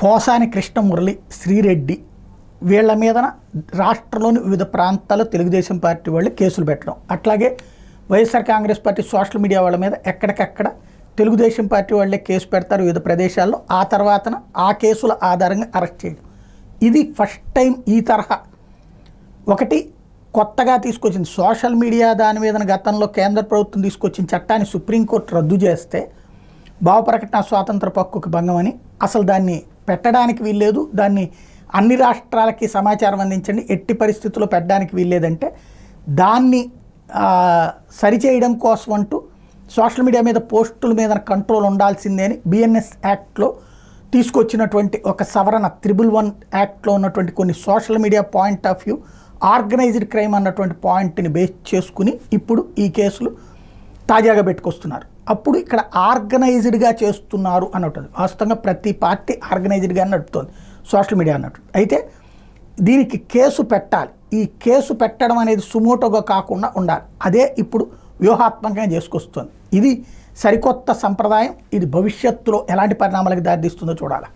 పోసాని కృష్ణమురళి, శ్రీరెడ్డి వీళ్ళ మీదన రాష్ట్రంలోని వివిధ ప్రాంతాల్లో తెలుగుదేశం పార్టీ వాళ్ళు కేసులు పెట్టడం, అట్లాగే YSR Congress party social media వాళ్ళ మీద ఎక్కడికక్కడ తెలుగుదేశం పార్టీ వాళ్ళే కేసు పెడతారు వివిధ ప్రదేశాల్లో, ఆ తర్వాతన ఆ కేసుల ఆధారంగా అరెస్ట్ చేయడం. ఇది ఫస్ట్ టైం ఈ తరహా. ఒకటి కొత్తగా తీసుకొచ్చింది సోషల్ మీడియా దాని మీద గతంలో కేంద్ర ప్రభుత్వం తీసుకొచ్చిన చట్టాన్ని సుప్రీంకోర్టు రద్దు చేస్తే భావప్రకటన స్వాతంత్ర హక్కుకి భంగమని అసలు దాన్ని పెట్టడానికి వీల్లేదు, దాన్ని అన్ని రాష్ట్రాలకి సమాచారం అందించండి, ఎట్టి పరిస్థితుల్లో పెట్టడానికి వీల్లేదంటే దాన్ని సరిచేయడం కోసం అంటూ సోషల్ మీడియా మీద పోస్టుల మీద కంట్రోల్ ఉండాల్సిందే అని బిఎన్ఎస్ యాక్ట్లో తీసుకొచ్చినటువంటి ఒక సవరణ 111 యాక్ట్లో ఉన్నటువంటి కొన్ని social media point of view organised crime అన్నటువంటి పాయింట్ని బేస్ చేసుకుని ఇప్పుడు ఈ కేసులు తాజాగా పెట్టుకొస్తున్నారు. అప్పుడు ఇక్కడ ఆర్గనైజ్డ్గా చేస్తున్నారు అన్నట్టు, వాస్తవంగా ప్రతి పార్టీ ఆర్గనైజ్డ్గా నడుపుతోంది సోషల్ మీడియా అన్నట్టు. అయితే దీనికి కేసు పెట్టాలి, ఈ కేసు పెట్టడం అనేది సుమోటోగా కాకుండా ఉండాలి, అదే ఇప్పుడు వ్యూహాత్మకంగా చేసుకొస్తుంది. ఇది సరికొత్త సంప్రదాయం, ఇది భవిష్యత్తులో ఎలాంటి పరిణామాలకు దారితీస్తుందో చూడాలి.